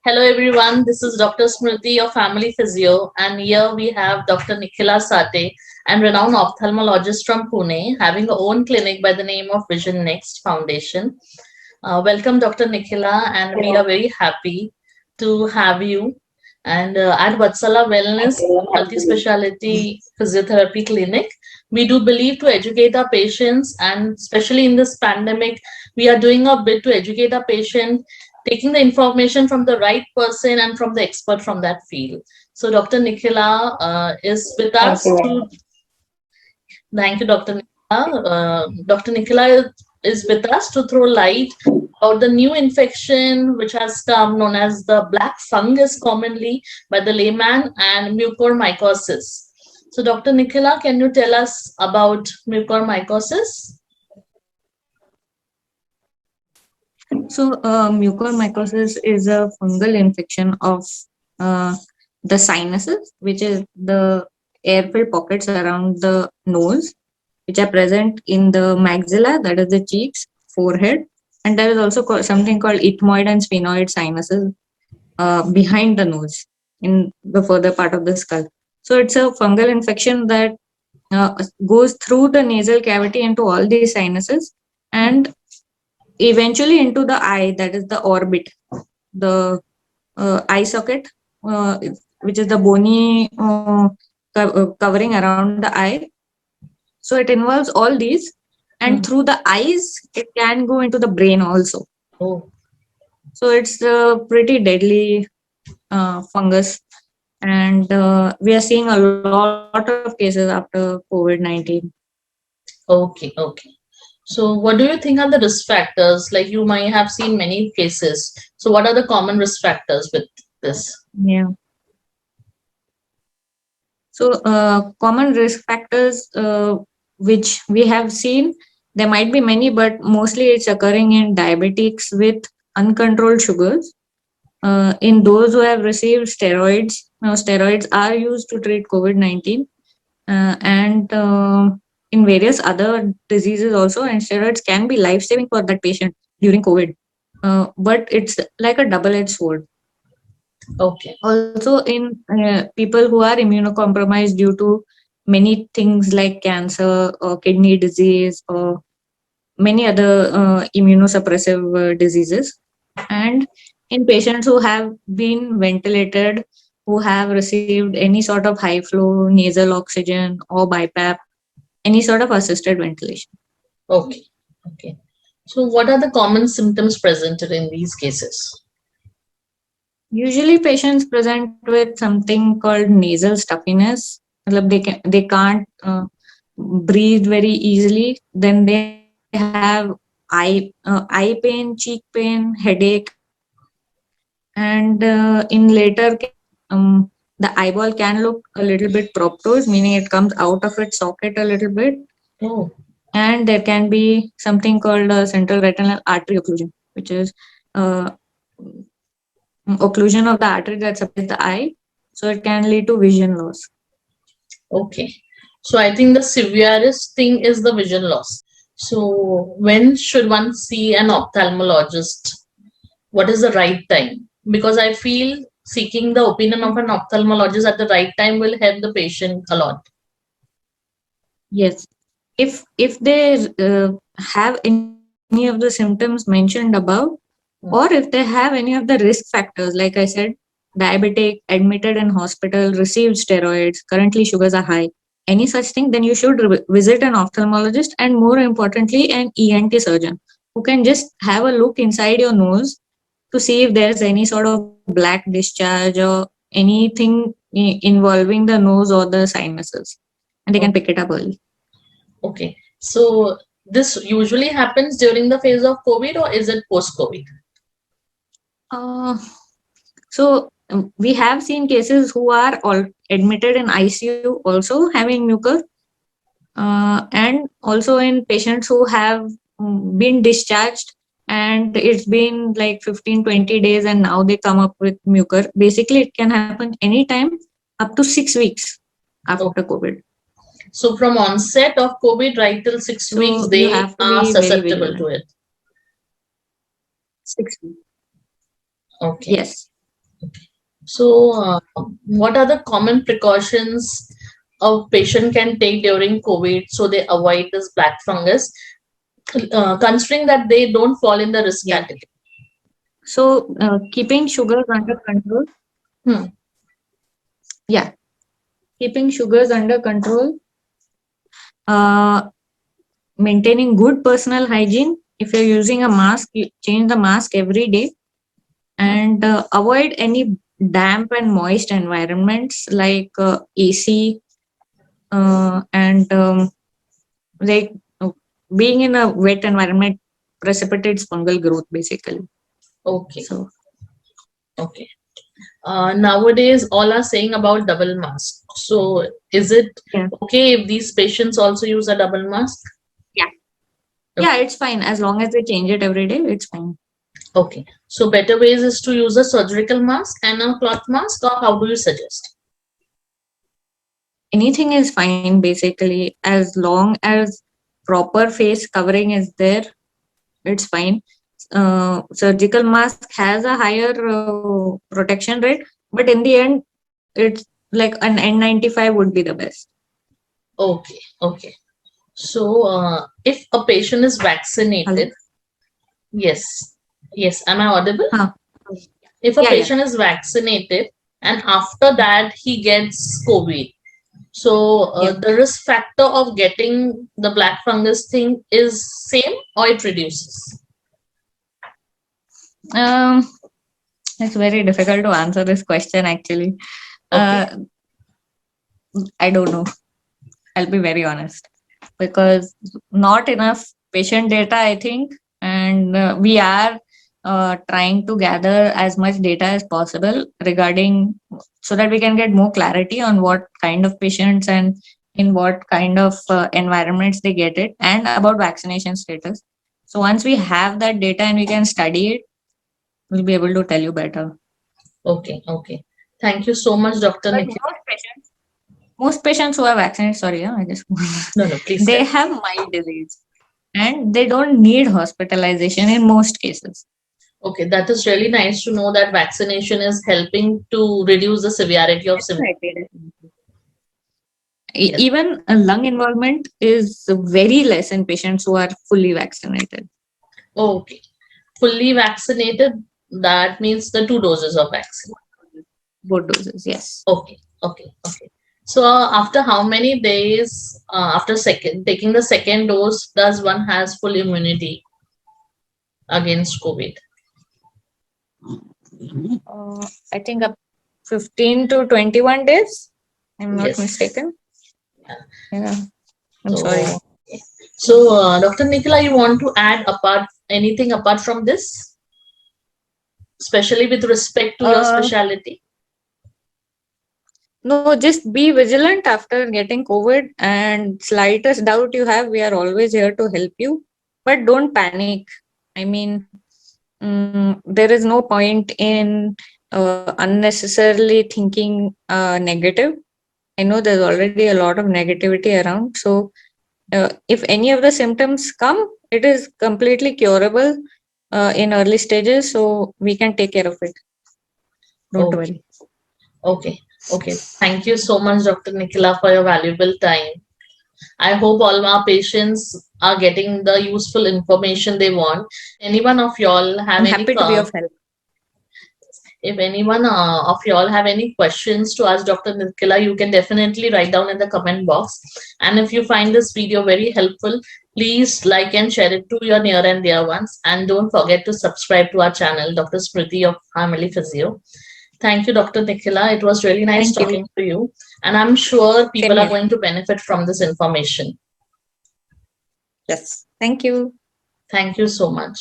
Hello everyone, this is Dr. Smriti, your family physio, and here we have Dr. Nikhila Sate, and renowned ophthalmologist from Pune, having her own clinic by the name of Vision Next Foundation. Welcome, Dr. Nikhila, and we are very happy to have you. And at Vatsala Wellness Multi-Speciality Physiotherapy Clinic, we do believe to educate our patients, and especially in this pandemic, we are doing our bit to educate our patient, taking the information from the right person and from the expert from that field. So Dr. Nikhila is with Thank us you. to thank you, Dr. Nikhila. Dr. Nikhila is with us to throw light about the new infection which has come known as the black fungus commonly by the layman and mucormycosis. So Dr. Nikhila, can you tell us about mucormycosis? Mucormycosis is a fungal infection of uh, the sinuses, which is the air-filled pockets around the nose, which are present in the maxilla, that is the cheeks, forehead, and there is also something called ethmoid and sphenoid sinuses behind the nose in the further part of the skull. So it's a fungal infection that goes through the nasal cavity into all these sinuses and eventually into the eye, that is the orbit, the eye socket, which is the bony covering around the eye. So it involves all these, and Hmm. through the eyes it can go into the brain also. Oh, So it's a pretty deadly fungus, and we are seeing a lot of cases after COVID-19. okay, okay. So, what do you think are the risk factors? Like you might have seen many cases. So, what are the common risk factors with this? Yeah. So, common risk factors which we have seen, there might be many, but mostly it's occurring in diabetics with uncontrolled sugars. In those who have received steroids, now steroids are used to treat COVID-19, and in various other diseases also, and steroids can be life saving for that patient during COVID. But it's like a double edged sword. Okay, Also, in people who are immunocompromised due to many things like cancer or kidney disease or many other immunosuppressive diseases, and in patients who have been ventilated, who have received any sort of high flow nasal oxygen or BiPAP, any sort of assisted ventilation. okay, okay. So, what are the common symptoms presented in these cases? Usually, patients present with something called nasal stuffiness. मतलब they can't breathe very easily. Then they have eye pain, cheek pain, headache, and in later the eyeball can look a little bit proptose, meaning it comes out of its socket a little bit. Oh, And there can be something called a central retinal artery occlusion, which is uh, occlusion of the artery that supplies the eye. So it can lead to vision loss. okay. So, I think the severest thing is the vision loss. So, when should one see an ophthalmologist? What is the right time? Because I feel seeking the opinion of an ophthalmologist at the right time will help the patient a lot. Yes. If they have any of the symptoms mentioned above, or if they have any of the risk factors, like I said, diabetic, admitted in hospital, received steroids, currently sugars are high, any such thing, then you should visit an ophthalmologist, and more importantly, an ENT surgeon who can just have a look inside your nose to see if there is any sort of black discharge or anything involving the nose or the sinuses, and they can pick it up early. Okay. So this usually happens during the phase of COVID or is it post-COVID? Uh, so we have seen cases who are all admitted in ICU also having mucus, and also in patients who have been discharged and it's been like 15-20 days and now they come up with mucus. Basically, it can happen anytime up to 6 weeks after Okay. COVID. So from onset of COVID right till 6 weeks, So you they have to are be very susceptible to vigilant. it. 6 weeks. Okay. Yes. So, what are the common precautions a patient can take during COVID so they avoid this black fungus, considering that they don't fall in the risk Yeah. category? So, keeping sugars under control. Hmm. Yeah. Keeping sugars under control. Maintaining good personal hygiene. If you're using a mask, you change the mask every day, and avoid any damp and moist environments like AC, and like uh, being in a wet environment precipitates fungal growth basically. Okay. So Okay. Nowadays, all are saying about double mask. So, is it yeah, okay if these patients also use a double mask? yeah, it's fine as long as they change it every day. It's fine. Okay. So, better ways is to use a surgical mask and a cloth mask, or how do you suggest? Anything is fine basically as long as proper face covering is there. It's fine. Surgical mask has a higher protection rate, but in the end, it's like an N95 would be the best. Okay. Okay. So, if a patient is Hello? vaccinated, yes, yes, am I audible? Huh. If a Yeah, yeah. patient is vaccinated and after that he gets COVID, so Yeah. the risk factor of getting the black fungus thing is same or it reduces? Um, it's very difficult to answer this question actually. Okay. I don't know. I'll be very honest because not enough patient data, I think, and we are trying to gather as much data as possible regarding so that we can get more clarity on what kind of patients and in what kind of environments they get it and about vaccination status. So once we have that data and we can study it, we'll be able to tell you better. Okay. Okay. Thank you so much, Dr. But Nikhil. most patients who are vaccinated, sorry, I just No, no, please. they Tell. have mild disease and they don't need hospitalization in most cases. Okay, that is really nice to know that vaccination is helping to reduce the severity of symptoms. Definitely. Yes. Even a lung involvement is very less in patients who are fully vaccinated. Okay. Fully vaccinated, that means the 2 doses of vaccine. Both doses, yes. Okay. Okay. Okay. So after how many days after taking the second dose does one has full immunity against COVID? I think up 15 to 21 days. I'm not Yes. mistaken. Yeah. I'm So, sorry. so Dr. Nicola, you want to add anything apart from this, especially with respect to your specialty? No, just be vigilant after getting COVID, and slightest doubt you have, we are always here to help you. But don't panic. I mean, there is no point in unnecessarily thinking negative. I know there's already a lot of negativity around. So, if any of the symptoms come, it is completely curable in early stages. So, we can take care of it. Don't Okay. worry. Okay. Okay. Thank you so much, Dr. Nicola, for your valuable time. I hope all our patients are getting the useful information they want. Anyone of y'all have I'm any happy to be of help. if anyone of y'all have any questions to ask Dr. Nicola, you can definitely write down in the comment box. And if you find this video very helpful, please like and share it to your near and dear ones. And don't forget to subscribe to our channel, Dr. Smriti of Family Physio. Thank you, Dr. Nicola. It was really nice Thank you. talking to you. And I'm sure people Same are here. going to benefit from this information. Yes. Thank you. Thank you so much.